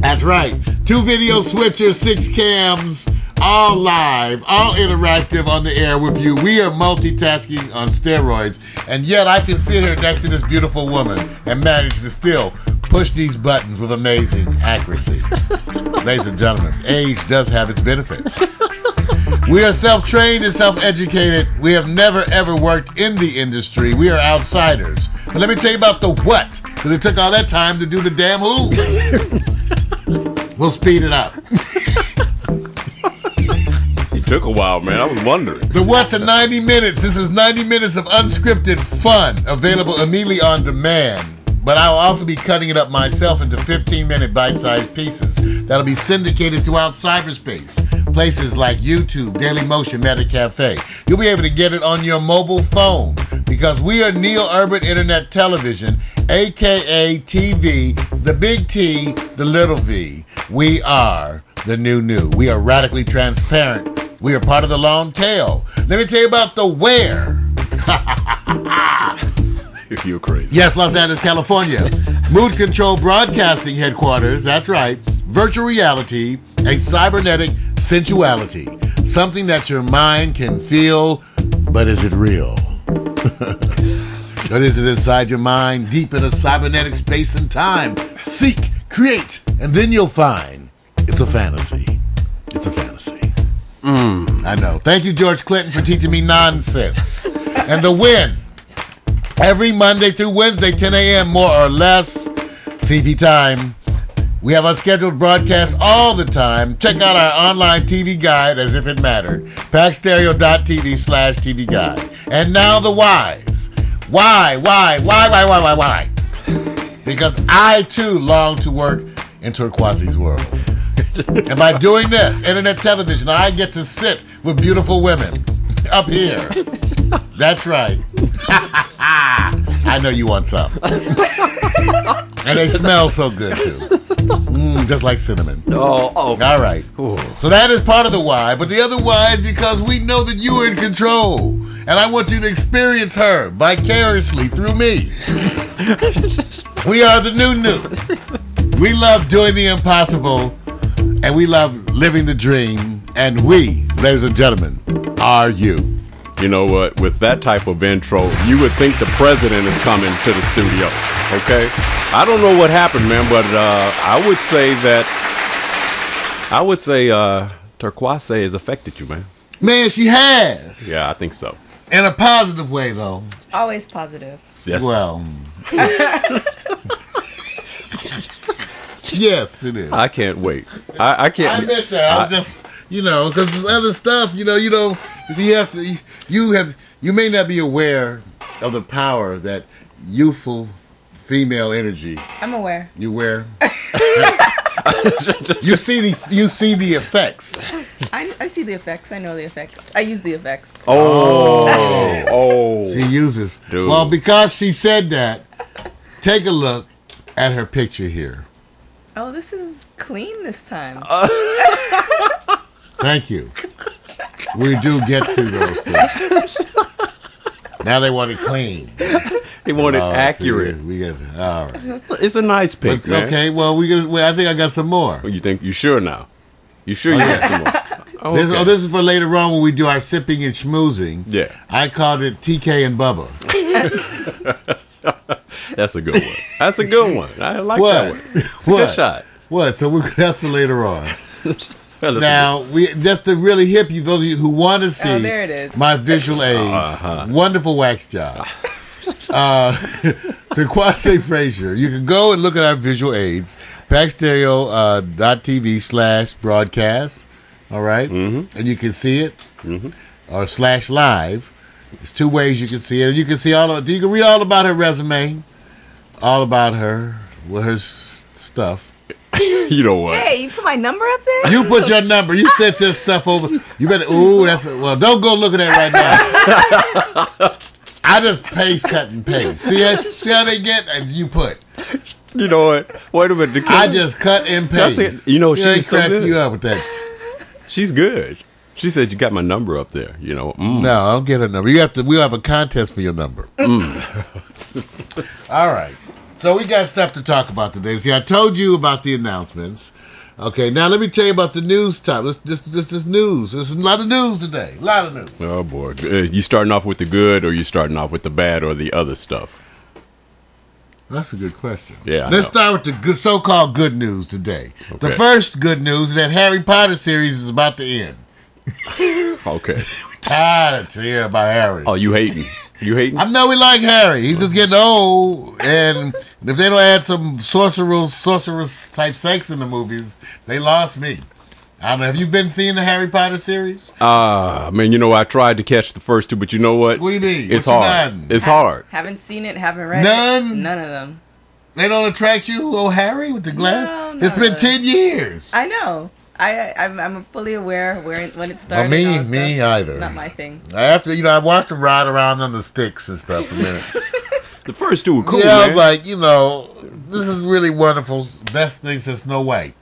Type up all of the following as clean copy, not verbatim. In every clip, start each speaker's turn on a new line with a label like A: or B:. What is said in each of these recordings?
A: That's right. 2 video switchers, 6 cams, all live, all interactive on the air with you. We are multitasking on steroids, and yet I can sit here next to this beautiful woman and manage to still push these buttons with amazing accuracy. Ladies and gentlemen, age does have its benefits. We are self-trained and self-educated. We have never, ever worked in the industry. We are outsiders. But let me tell you about the what, because it took all that time to do the damn who. We'll speed it up.
B: It took a while, man. I was wondering.
A: The what's in 90 minutes. This is 90 minutes of unscripted fun, available immediately on demand. But I'll also be cutting it up myself into 15-minute bite-sized pieces that'll be syndicated throughout cyberspace. Places like YouTube, Dailymotion, Metacafe. You'll be able to get it on your mobile phone because we are Neo-Urban Internet Television, a.k.a. TV, the big T, the little V. We are the new. We are radically transparent. We are part of the long tail. Let me tell you about the where.
B: You're crazy.
A: Yes, Los Angeles, California. Mood Control Broadcasting Headquarters. That's right. Virtual reality, a cybernetic sensuality. Something that your mind can feel, but is it real? What is it inside your mind, deep in a cybernetic space and time? Seek, create, and then you'll find it's a fantasy. It's a fantasy. I know. Thank you, George Clinton, for teaching me nonsense. And the win. Every Monday through Wednesday, 10 a.m., more or less, CP time. We have unscheduled broadcasts all the time. Check out our online TV guide as if it mattered. packstereo.tv/TV guide. And now the whys. Why? Because I, too, long to work in Turquoise's world. And by doing this, internet television, I get to sit with beautiful women up here. That's right. I know you want some. And they smell so good, too. Just like cinnamon.
B: Oh.
A: All right.
B: Ooh.
A: So that is part of the why. But the other why is because we know that you are in control. And I want you to experience her vicariously through me. We are the new. We love doing the impossible. And we love living the dream. And we, ladies and gentlemen, are you.
B: You know what? With that type of intro, you would think the president is coming to the studio. Okay? I don't know what happened, man, but I would say Turquoise has affected you, man.
A: Man, she has.
B: Yeah, I think so.
A: In a positive way, though.
C: Always positive.
B: Yes.
A: Well. Yes, it is.
B: I can't wait. I can't.
A: I admit that. I was just, because there's other stuff, you see, you may not be aware of the power that youthful female energy.
C: I'm aware.
A: You aware? You see the effects.
C: I see the effects. I know the effects. I use the effects.
B: Oh.
A: She uses.
B: Dude.
A: Well, because she said that, take a look at her picture here.
C: Oh, this is clean this time.
A: Thank you. We do get to those things. Now they want it clean.
B: They want it accurate.
A: We get all right.
B: It's a nice pic, man.
A: Okay, well, I think I got some more.
B: You think you sure now? You sure you got some more? Okay.
A: This is for later on when we do our sipping and schmoozing.
B: Yeah.
A: I called it TK and Bubba.
B: That's a good one. That's a good one. I like that one. It's a good shot.
A: What? So that's for later on. Now, just to really hip you, those of you who want to see
C: there it is.
A: My visual aids, wonderful wax job. Turquoise Frazier. You can go and look at our visual aids, packstereo.tv/broadcast. All right? Mm-hmm. And you can see it, or /live. There's 2 ways you can see it. You can see you can read all about her resume, all about her, with her stuff.
B: You know what?
C: Hey, you put my number up there?
A: You put your number. You sent this stuff over. You better. Well, don't go look at that right now. I just paste, cut, and paste. See how they get? And you put.
B: You know what? Wait a minute.
A: I just cut and paste.
B: That's it. You know, she's so good.
A: You up with that.
B: She's good. She said you got my number up there. No,
A: I don't get her number. We'll have a contest for your number. All right. So we got stuff to talk about today. See, I told you about the announcements. Okay, now let me tell you about the news time. This news. There's a lot of news today. A lot of news.
B: Oh, boy. You starting off with the good, or you starting off with the bad, or the other stuff?
A: That's a good question.
B: Yeah.
A: Let's start with the good, so-called good news today.
B: Okay.
A: The first good news is that Harry Potter series is about to end.
B: Okay.
A: Tired of hearing about Harry.
B: Oh, you hating? You hating?
A: I know we like Harry. He's just getting old, and if they don't add some sorceress type sex in the movies, they lost me. I don't know. Have you been seeing the Harry Potter series?
B: Man, I tried to catch the first two, but you know what?
A: What do you mean?
B: It's
A: What you
B: hard.
A: done?
B: It's hard.
C: Haven't seen it, haven't read
A: None?
C: it. None of them.
A: They don't attract you, oh Harry, with the glass?
C: No,
A: It's been 10 years.
C: I know. I'm fully aware when it started.
A: Well,
C: and all
A: me
C: stuff.
A: either.
C: Not my thing.
A: After, I watched them ride around on the sticks and stuff a minute.
B: The first two were cool,
A: I
B: man.
A: was like, this is really wonderful. Best thing since Snow White.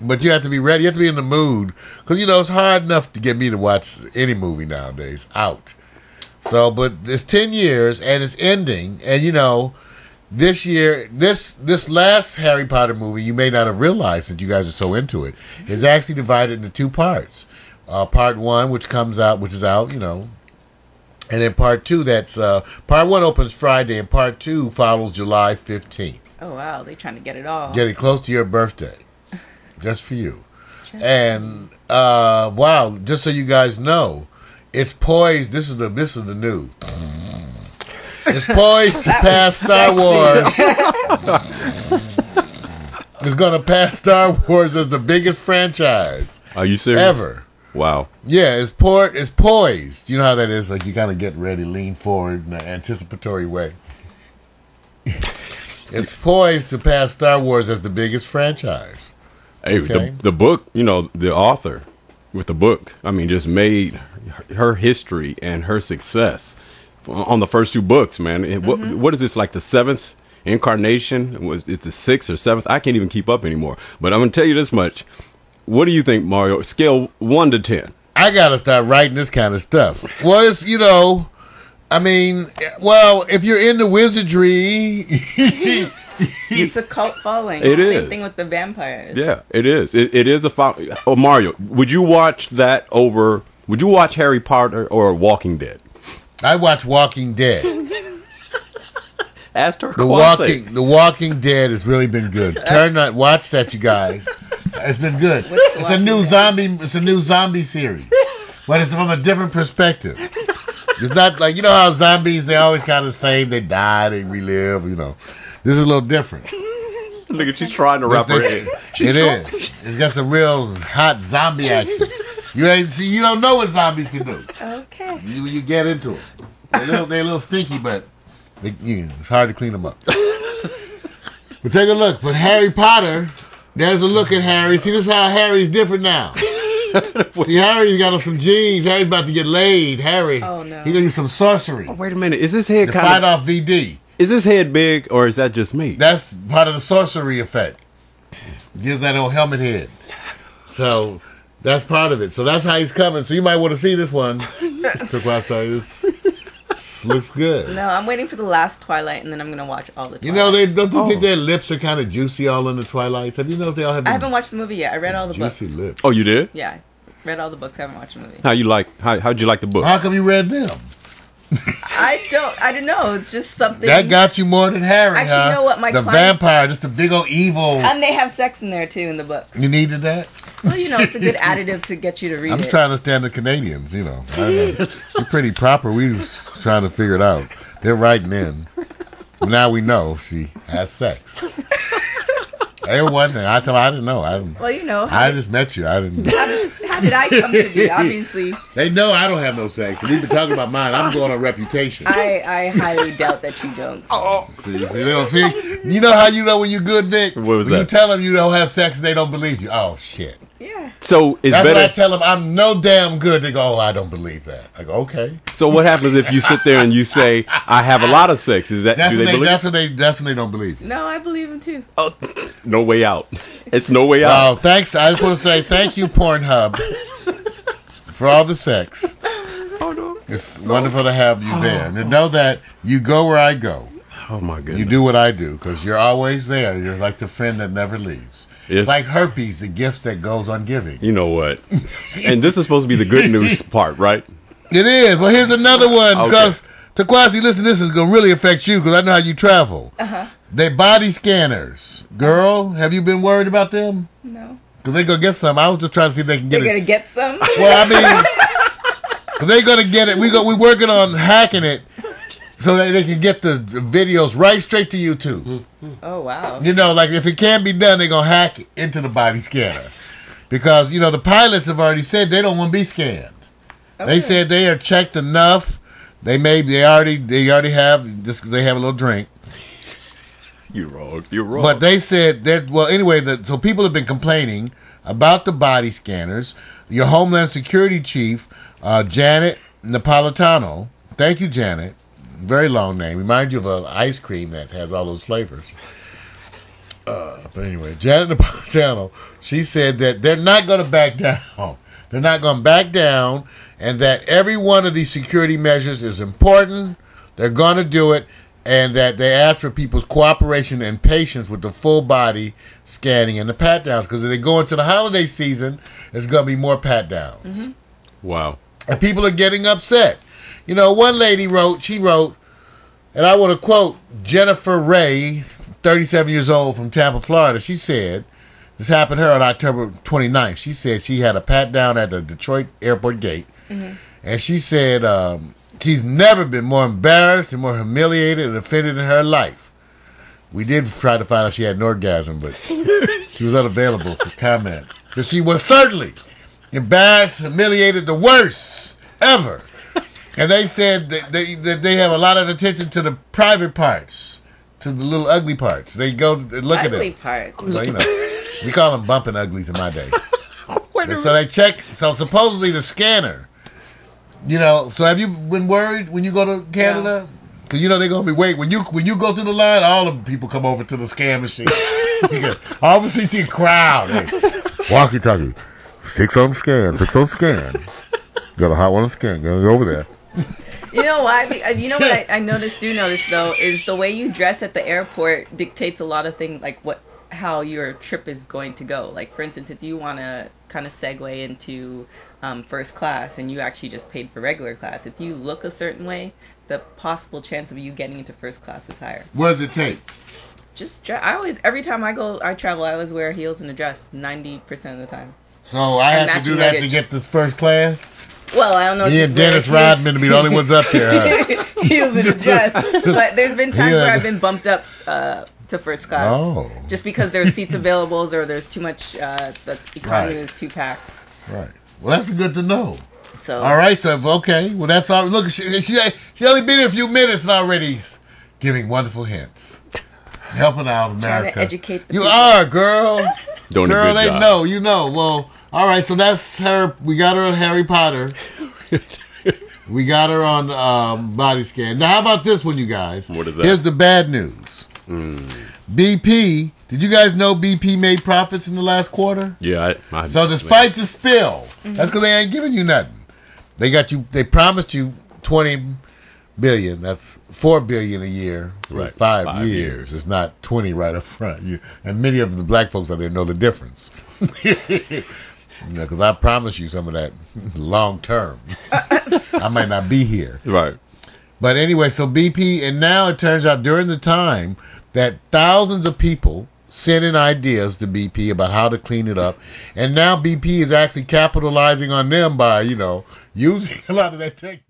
A: But you have to be ready. You have to be in the mood. Because, it's hard enough to get me to watch any movie nowadays. Out. So, but it's 10 years, and it's ending. And, this year, this last Harry Potter movie, you may not have realized that you guys are so into it, is actually divided into two parts. Part one, which is out, and then part two, part one opens Friday, and part two follows July 15th.
C: Oh, wow. They're trying to get it all.
A: Getting close to your birthday. Just for you. Wow, just so you guys know, it's poised, this is the news. It's poised to pass Star Wars. It's going to pass Star Wars as the biggest franchise.
B: Are you serious?
A: Ever.
B: Wow.
A: Yeah, it's poised. You know how that is? Like you kind of get ready, lean forward in an anticipatory way. It's poised to pass Star Wars as the biggest franchise.
B: Hey,
A: Okay.
B: the book, the author with the book, just made her history and her success on the first two books, man. What is this, like the seventh incarnation? It's the sixth or seventh? I can't even keep up anymore. But I'm going to tell you this much. What do you think, Mario? Scale 1 to 10.
A: I got to start writing this kind of stuff. Well, it's, if you're into wizardry...
C: It's a cult following.
B: It is.
C: Same thing with the vampires.
B: Yeah, it is. It is a... Oh, Mario, would you watch that over... Would you watch Harry Potter or Walking Dead?
A: I watch Walking Dead.
B: Ask her.
A: The Walking Dead has really been good. Watch that, you guys. It's been good. It's a new zombie series, but it's from a different perspective. It's not like how zombies, they always kind of the same. They die, they relive. This is a little different.
B: Look at, she's trying to wrap her head.
A: It is. It's got some real hot zombie action. You don't know what zombies can do.
C: Okay.
A: You get into it. They're a little stinky, but it's hard to clean them up. But take a look. But Harry Potter, there's a look at Harry. See, this is how Harry's different now. See, Harry's got some jeans. Harry's about to get laid. Harry.
C: Oh, no.
A: He's going to do some sorcery.
B: Oh, wait a minute. Is his head
A: to
B: kind
A: fight off VD.
B: Is his head big, or is that just me?
A: That's part of the sorcery effect. Gives that old helmet head. So... that's part of it. So that's how he's coming. So you might want to see this one. This looks good.
C: No, I'm waiting for the last Twilight, and then I'm going to watch all the Twilight.
A: Don't you think their lips are kind of juicy all in the Twilights? Have you noticed they all have
C: I haven't watched the movie yet. I read all the
A: juicy
C: books.
A: lips?
B: Oh, you did?
C: Yeah, I read all the books. I haven't watched the movie.
B: How'd you like the book?
A: How come you read them?
C: I don't know. It's just something.
A: That got you more than Harry,
C: Actually,
A: huh?
C: you know what? My
A: the
C: clients-
A: vampire, just the big old evil.
C: And they have sex in there, too, in the books.
A: You needed that?
C: Well, it's a good additive to get you to read
A: I'm
C: it.
A: trying to understand the Canadians, I know. She's pretty proper. We was trying to figure it out. They're writing in. Now we know she has sex. They were wondering. I didn't know. I just met you. I didn't.
C: How did I come to be? Obviously,
A: They know I don't have no sex. And we've been talking about mine. I'm going on reputation.
C: I highly doubt that you don't.
A: See, they don't see. You know how you know when you're good, Vic?
B: What was
A: when
B: that?
A: you tell them you don't have sex and they don't believe you. Oh, shit.
C: Yeah.
B: So it's
A: That's
B: better.
A: what I tell them. I'm no damn good. They go, oh, I don't believe that. I go, okay.
B: So what happens if you sit there and you say, "I have a lot of sex"? Is that
A: That's
B: do
A: when
B: they believe?
A: that's when they don't believe you.
C: No, I believe him too.
B: Oh, no way out. It's no way out.
A: Well, thanks. I just want to say thank you, Pornhub, for all the sex.
B: Oh no.
A: It's wonderful to have you there. And to know that you go where I go.
B: Oh my goodness.
A: You do what I do because you're always there. You're like the friend that never leaves. It's like herpes, the gifts that goes on giving.
B: You know what? And this is supposed to be the good news part, right?
A: It is. Well, here's another one because Taquasi, listen, this is gonna really affect you because I know how you travel. They body scanners, girl. Have you been worried about them?
C: No.
A: Because they're gonna get some. I was just trying to see if they can get
C: They're
A: it.
C: gonna get some.
A: Well, I mean, they're gonna get it. We're working on hacking it so that they can get the videos right straight to YouTube.
C: Oh wow.
A: You know, like if it can't be done, they're gonna hack it into the body scanner because you know the pilots have already said they don't want to be scanned. Okay. They said they are checked enough. They already have just because they have a little drink.
B: You're wrong. You're wrong.
A: But they said that anyway. So people have been complaining about the body scanners. Your Homeland Security chief, Janet Napolitano. Thank you, Janet. Very long name. Reminds you of an ice cream that has all those flavors. But anyway, Janet Napolitano, she said that they're not going to back down. They're not going to back down, and that every one of these security measures is important. They're going to do it, and that they ask for people's cooperation and patience with the full body scanning and the pat downs. Because if they go into the holiday season, there's going to be more pat downs.
B: Wow.
A: And people are getting upset. You know, one lady wrote, and I want to quote Jennifer Ray, 37 years old from Tampa, Florida. She said, this happened to her on October 29th. She said she had a pat down at the Detroit airport gate. And she said she's never been more embarrassed and more humiliated and offended in her life. We did try to find out she had an orgasm, but she was unavailable for comment. But she was certainly embarrassed, humiliated, the worst ever. And they said that they have a lot of attention to the private parts, to the little ugly parts. They go look at them.
C: Ugly parts.
A: So, you know, we call them bumping uglies in my day. And so they check. So supposedly the scanner, you know. So have you been worried when you go to Canada? Because you know they're gonna be waiting when you go through the line. All the people come over to the scan machine. Obviously, see a crowd. Hey, walkie-talkie, 6 on scan, 6 on scan. Got a hot one on scan. Go over there.
C: You know why? You know what I noticed though is the way you dress at the airport dictates a lot of things, like how your trip is going to go. Like for instance, if you want to kind of segue into first class and you actually just paid for regular class, if you look a certain way, the possible chance of you getting into first class is higher.
A: What does it take?
C: Just every time I travel, I always wear heels and a dress 90% of the time.
A: So I have to do that to get this first class?
C: Well, I don't know.
A: Me and Dennis Rodman to be the only ones up there. Huh?
C: Heels and a dress. But there's been times where I've been bumped up to first class. Oh. Just because there's seats available or there's too much, the economy is too packed.
A: Right. Well, that's good to know.
C: So.
A: All right, so, okay. Well, that's all. Look, she only been here a few minutes and already giving wonderful hints. Helping out America.
C: Trying to educate the
A: You
C: people.
A: are, girl.
B: Doing
A: girl,
B: a good
A: they
B: job.
A: know. You know. Well, all right, so that's her. We got her on Harry Potter. We got her on body scan. Now, how about this one, you guys?
B: What is that?
A: Here's the bad news. BP. Did you guys know BP made profits in the last quarter?
B: Yeah.
A: So despite the spill, that's because they ain't giving you nothing. They got you. They promised you $20 billion. That's $4 billion a year for
B: Right.
A: 5 years. It's not 20 right up front. And many of the black folks out there know the difference. Because I promise you some of that long term. I might not be here.
B: Right.
A: But anyway, so BP, and now it turns out during the time that thousands of people sent in ideas to BP about how to clean it up. And now BP is actually capitalizing on them by, using a lot of that technology.